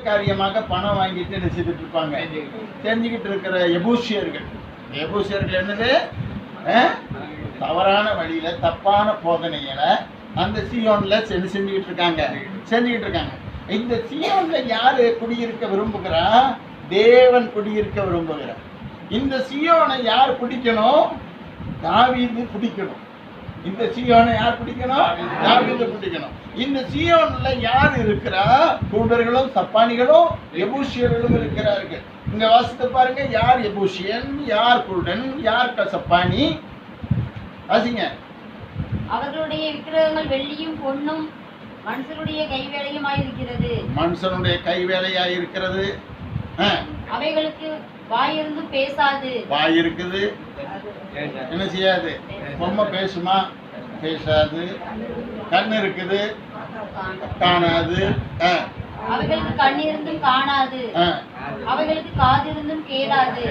காரியமாக பணம் வாங்கிட்டு என்ன செய்துட்டு இருப்பாங்க, செஞ்சுக்கிட்டு இருக்கிற எபூசியர்கள். என்னது, தவறான வழியில தப்பான போதனைகளை அந்த சீயோன்ல செஞ்சுக்கிட்டு இருக்காங்க. இந்த சீயோன்ல யாரு குடியிருக்க விரும்புகிறா? தேவன் குடியிருக்க விரும்புகிறார். இந்த சீயோனை யார் பிடிக்கணும்? தாவீது பிடிக்கணும். இந்த சீயோனை யார் பிடிக்கணும்? தாவீது பிடிக்கணும். இந்த சீயோன்ல யார் இருக்கிறா? குருடர்களும் சப்பானிகளும் எபூசியர்களும் இருக்கிறார்கள். இங்க வாசித்து பாருங்க, யார் எபூசியன், யார் குருடன், யார் சப்பானி? வாசிங்க. அவர்களுடைய விக்கிரகங்கள் வெள்ளியும் பொன்னும் மனுஷனுடைய கைவேலையுமாயிருக்கிறது. மனுஷனுடைய கைவேலையாயிருக்கிறது. அவைகளுக்கு வாயிருந்து பேசாது. வாய் இருக்குது, என்ன செய்யாது? பொம்மை பேசுமா? பேசாது. கண் இருக்குது, காணாது. அவைகளுக்கு கண் இருந்தும் காணாது. அவைகளுக்கு காது இருந்தும் கேளாது.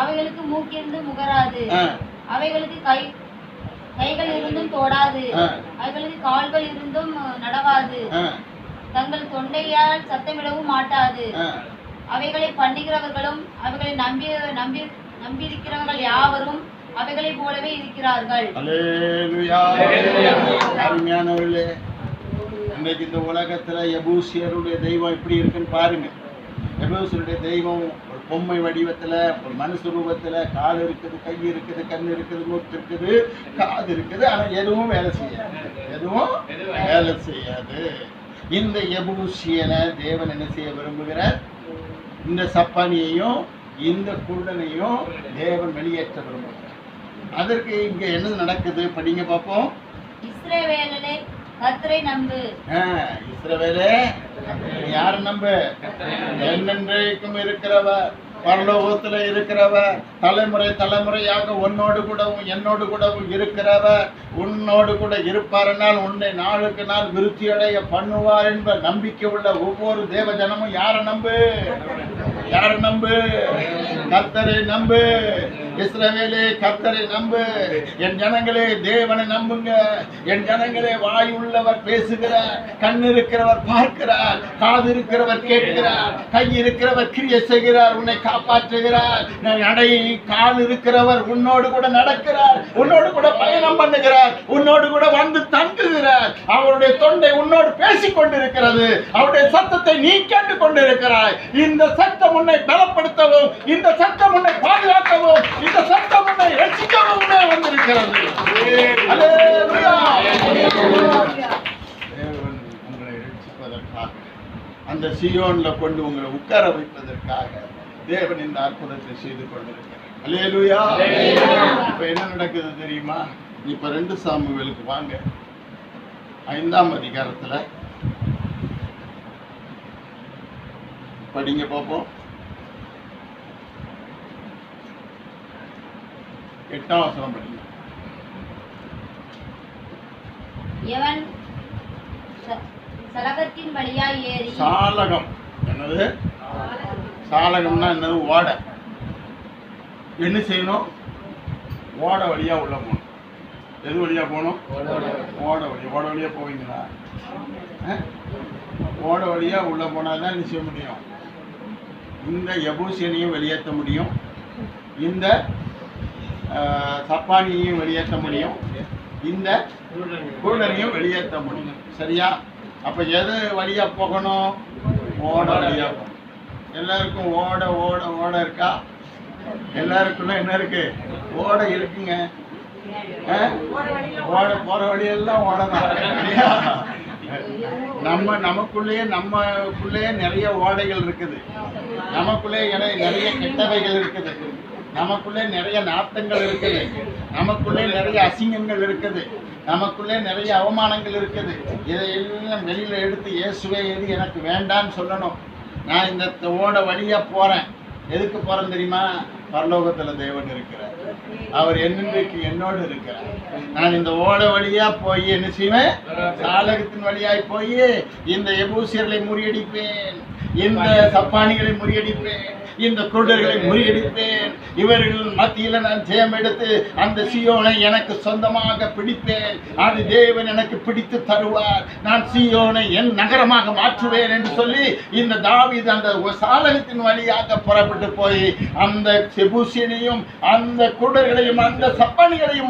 அவைகளுக்கு மூக்கிருந்தும் முகராது. அவைகளுக்கு கைகள் இருந்தும் தோடாது. அவைகளுக்கு கால்கள் இருந்தும் நடவாது. தங்கள் தொண்டையால் சத்தமிடவும் மாட்டாது. அவைகளை பண்ணுகிறவர்களும் அவைகளை நம்பியிருக்கிறவர்கள் யாவரும் அவைகளை போலவே இருக்கிறார்கள். இன்றைக்கு இந்த உலகத்துல எபூசியருடைய தெய்வம் எப்படி இருக்குன்னு பாருங்க. எபூசியருடைய தெய்வம் ஒரு பொம்மை வடிவத்துல, ஒரு மனுஷ ரூபத்துல, கால் இருக்குது, கை இருக்குது, கண் இருக்குது, மூக்கு இருக்குது, காது இருக்குது. ஆனா எதுவும் வேலை செய்யாது. இந்த எபூசியனை தேவன் என்ன செய்ய விரும்புகிறார்? இந்த சப்பானியையும் இந்த குருடனையும் தேவன் வெளியேற்ற விரும்புகிறார். அதற்கு இங்க என்ன நடக்குது படிங்க பார்ப்போம். இஸ்ரவேலே கர்த்தரை நம்பு. இஸ்ரவேலே யார் நம்பு? என்னென்றைக்கும் இருக்கிறவர், பரலோகத்துல இருக்கிறவர், தலைமுறையாக உன்னோடு கூடவும் என்னோடு கூடவும் இருக்கிறவர், உன்னோடு கூட இருப்பாரென்றால் உன்னை நாளுக்கு நாள் விருத்தி அடைய பண்ணுவார் என்ற நம்பிக்கை உள்ள ஒவ்வொரு தேவ ஜனமும் யாரை நம்பு? கர்த்தரை நம்பு. இஸ்ரவேலே கர்த்தரை நம்பு. என் ஜனங்களே தேவனை நம்புங்க. என் ஜனங்களே வாய் உள்ளவர் பேசுகிறார், கண் இருக்கிறவர் பார்க்கிறார், காது இருக்கிறவர் கேட்கிறார், கை இருக்கிறவர் கிரியை செய்கிறார், உன்னை காப்பாற்றுகிறார். கால் இருக்கிறவர் உன்னோடு கூட நடக்கிறார், உன்னோடு கூட பயணம் பண்ணுகிறார், உன்னோடு கூட வந்து தங்குகிறார். அவருடைய தொண்டை உன்னோடு பேசிக் கொண்டிருக்கிறது. அவருடைய சத்தத்தை நீ கேட்டுக் கொண்டிருக்கிறாய். இந்த சத்தம் உன்னை பலப்படுத்தவும், இந்த சத்தம் உன்னை பாதுகாக்கவும், இந்த சத்தம் உன்னை ரட்சிக்கவும் வந்திருக்கிறது. தேவன் உங்களை ரட்சிப்பதற்காக, அந்த சீயோன்ல கொண்டு உங்களை உட்கார வைப்பதற்காக தேவன் இந்த அற்புதத்தை செய்து கொண்டிருக்கிறார். அல்லேலூயா. இப்ப என்ன நடக்குது தெரியுமா? இப்ப 2 சாமுவேலுக்கு வாங்க. 5ஆம் அதிகாரத்துல படிங்க பார்ப்போம். 8ஆம் வசனம் படிங்க. எவன் சலகத்தின் வழியாய் ஏறி. சாலகம் என்னது? சாலகம்னா என்னது? ஓடை. என்ன செய்யணும்? ஓடை வழியா உள்ள போகணும். எது வழியா போகணும்? ஓடை வழியா போவீங்களா? ஓடை வழியா உள்ள போனாதான் என்ன செய்ய முடியும்? இந்த எபூசியனையும் வெளியேற்ற முடியும், இந்த சப்பானியையும் வெளியேற்ற முடியும், இந்த குருடனையும் வெளியேற்ற முடியும். சரியா? அப்ப எது வழியா போகணும்? ஓடை வழியா போகணும். எல்லாருக்கும் ஓடை இருக்கா? எல்லாருக்குள்ள என்ன இருக்கு? ஓடை இருக்குங்க. ஓடை போற வழியெல்லாம் ஓடை தான். நமக்குள்ளேயே நிறைய ஓடைகள் இருக்குது. நமக்குள்ளே நிறைய கெட்டவைகள் இருக்குது. நமக்குள்ளே நிறைய நாட்டங்கள் இருக்குது. நமக்குள்ளே நிறைய அசிங்கங்கள் இருக்குது. நமக்குள்ளே நிறைய அவமானங்கள் இருக்குது. இதையெல்லாம் வெளியில எடுத்து இயேசுவே எது எனக்கு வேண்டான்னு சொல்லணும். நான் இந்த ஓடை வழியா போறேன். எதுக்கு போறேன் தெரியுமா? பரலோகத்துல தேவன் இருக்கிறார். அவர் என்னென்றைக்கு என்னோடு இருக்கிறார். நான் இந்த ஓடை வழியா போய் என்ன செய்வேன்? சாலகத்தின் வழியாய் போய் இந்த எபூசியர்களை முறியடிப்பேன். இந்த சப்பானிகளை முறியடிப்பேன், இந்த குருடர்களை முறியடிப்பேன். இவர்கள் மத்தியில் நான் ஜெயம் எடுத்து அந்த சீயோனை எனக்கு சொந்தமாக பிடிப்பேன். அது தேவன் எனக்கு பிடித்து தருவார். நான் சீயோனை என் நகரமாக மாற்றுவேன் என்று சொல்லி இந்த தாவீது அந்த சாலகத்தின் வழியாக புறப்பட்டு போய் அந்த செபூசியனையும் அந்த குருடர்களையும் அந்த சப்பானிகளையும்